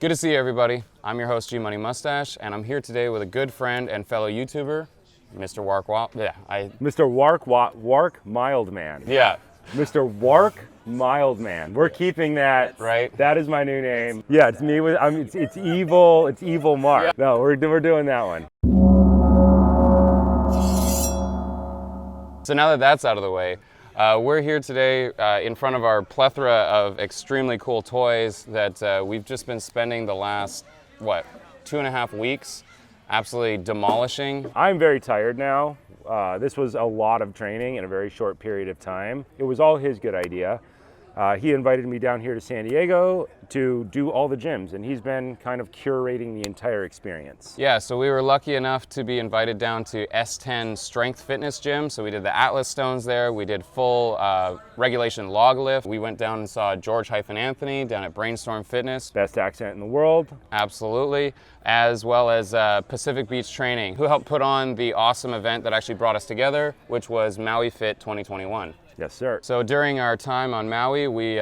Good to see you, everybody. I'm your host, G Money Mustache, and I'm here today with a good friend and fellow YouTuber, Mr. Wark Mr. Wark Mildman. Yeah. Mr. Wark Mildman. We're keeping that. Right. That is my new name. Yeah, it's me with. It's evil. It's evil Mark. Yeah. No, we're doing that one. So now that that's out of the way, we're here today in front of our plethora of extremely cool toys that we've just been spending the last, 2.5 weeks absolutely demolishing. I'm very tired now. This was a lot of training in a very short period of time. It was all his good idea. He invited me down here to San Diego to do all the gyms, and he's been kind of curating the entire experience. Yeah, so we were lucky enough to be invited down to S10 Strength Fitness Gym. So we did the Atlas Stones there. We did full regulation log lift. We went down and saw George-Anthony down at Brainstorm Fitness. Best accent in the world. Absolutely. As well as Pacific Beach Training, who helped put on the awesome event that actually brought us together, which was Maui Fit 2021. Yes, sir. So during our time on Maui, we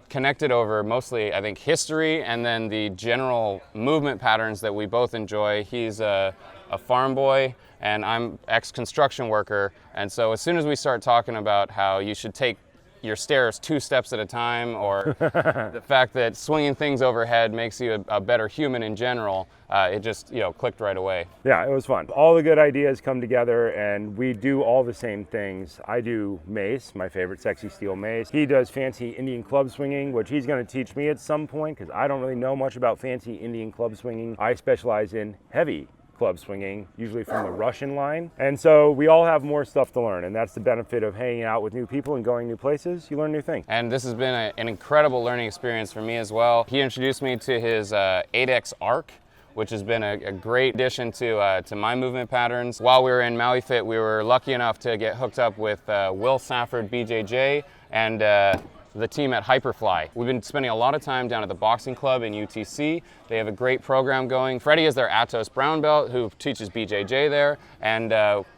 connected over mostly, I think, history and then the general movement patterns that we both enjoy. He's a farm boy and I'm ex-construction worker. And so as soon as we start talking about how you should take your stairs 2 steps at a time, or the fact that swinging things overhead makes you a better human in general, it just clicked right away. Yeah, it was fun. All the good ideas come together and we do all the same things. I do mace, my favorite sexy steel mace. He does fancy Indian club swinging, which he's going to teach me at some point because I don't really know much about fancy Indian club swinging. I specialize in heavy club swinging, usually from the Russian line. And so we all have more stuff to learn, and that's the benefit of hanging out with new people and going new places. You learn new things. And this has been an incredible learning experience for me as well. He introduced me to his 8X Arc, which has been a great addition to my movement patterns. While we were in Maui Fit, we were lucky enough to get hooked up with Will Safford, BJJ, and the team at Hyperfly. We've been spending a lot of time down at the boxing club in UTC. They have a great program going. Freddie is their Atos brown belt who teaches BJJ there. And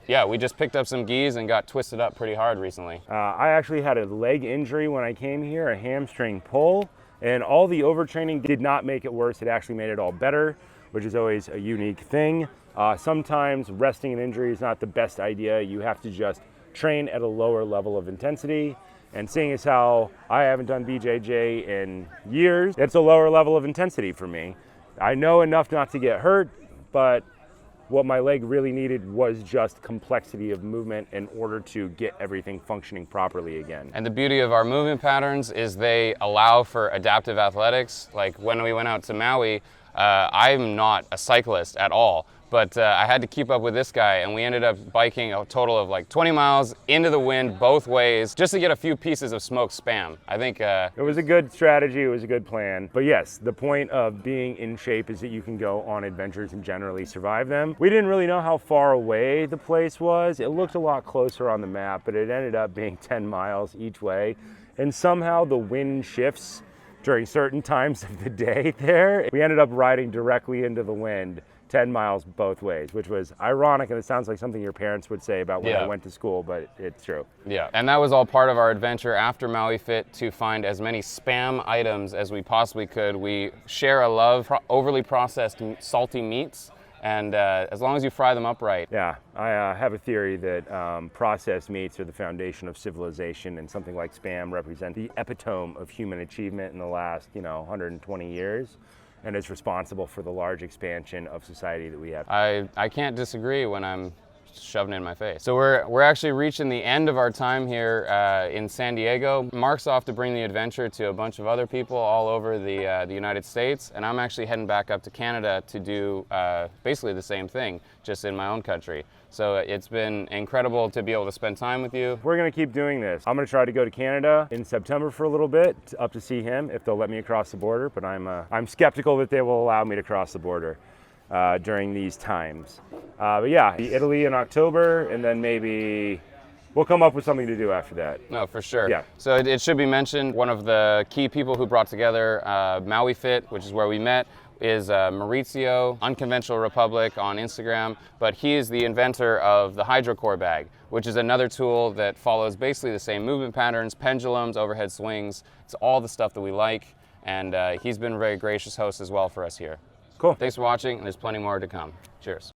yeah, we just picked up some gis and got twisted up pretty hard recently. I actually had a leg injury when I came here, a hamstring pull, and all the overtraining did not make it worse. It actually made it all better, which is always a unique thing. Sometimes resting an injury is not the best idea. You have to just train at a lower level of intensity. And seeing as how I haven't done BJJ in years, it's a lower level of intensity for me. I know enough not to get hurt, but what my leg really needed was just complexity of movement in order to get everything functioning properly again. And the beauty of our movement patterns is they allow for adaptive athletics. Like when we went out to Maui, I'm not a cyclist at all. But I had to keep up with this guy, and we ended up biking a total of like 20 miles into the wind both ways just to get a few pieces of smoked Spam. I think it was a good strategy, it was a good plan. But yes, the point of being in shape is that you can go on adventures and generally survive them. We didn't really know how far away the place was. It looked a lot closer on the map, but it ended up being 10 miles each way. And somehow the wind shifts during certain times of the day there. We ended up riding directly into the wind 10 miles both ways, which was ironic, and it sounds like something your parents would say about when I went to school, but it's true. Yeah, and that was all part of our adventure after Maui Fit to find as many Spam items as we possibly could. We share a love for overly processed salty meats, and as long as you fry them up right. Yeah, I have a theory that processed meats are the foundation of civilization, and something like Spam represents the epitome of human achievement in the last 120 years. And is responsible for the large expansion of society that we have. I can't disagree when I'm shoving it in my face. So we're actually reaching the end of our time here in San Diego. Mark's off to bring the adventure to a bunch of other people all over the United States, and I'm actually heading back up to Canada to do basically the same thing, just in my own country. So it's been incredible to be able to spend time with you. We're gonna keep doing this. I'm gonna try to go to Canada in September for a little bit, up to see him, if they'll let me across the border, but I'm skeptical that they will allow me to cross the border during these times. But yeah, Italy in October, and then maybe we'll come up with something to do after that. No, for sure. Yeah. So it should be mentioned, one of the key people who brought together Maui Fit, which is where we met, is Maurizio, Unconventional Republic on Instagram, but he is the inventor of the HydroCore bag, which is another tool that follows basically the same movement patterns, pendulums, overhead swings. It's all the stuff that we like. and he's been a very gracious host as well for us here. Cool. Thanks for watching, and there's plenty more to come. Cheers.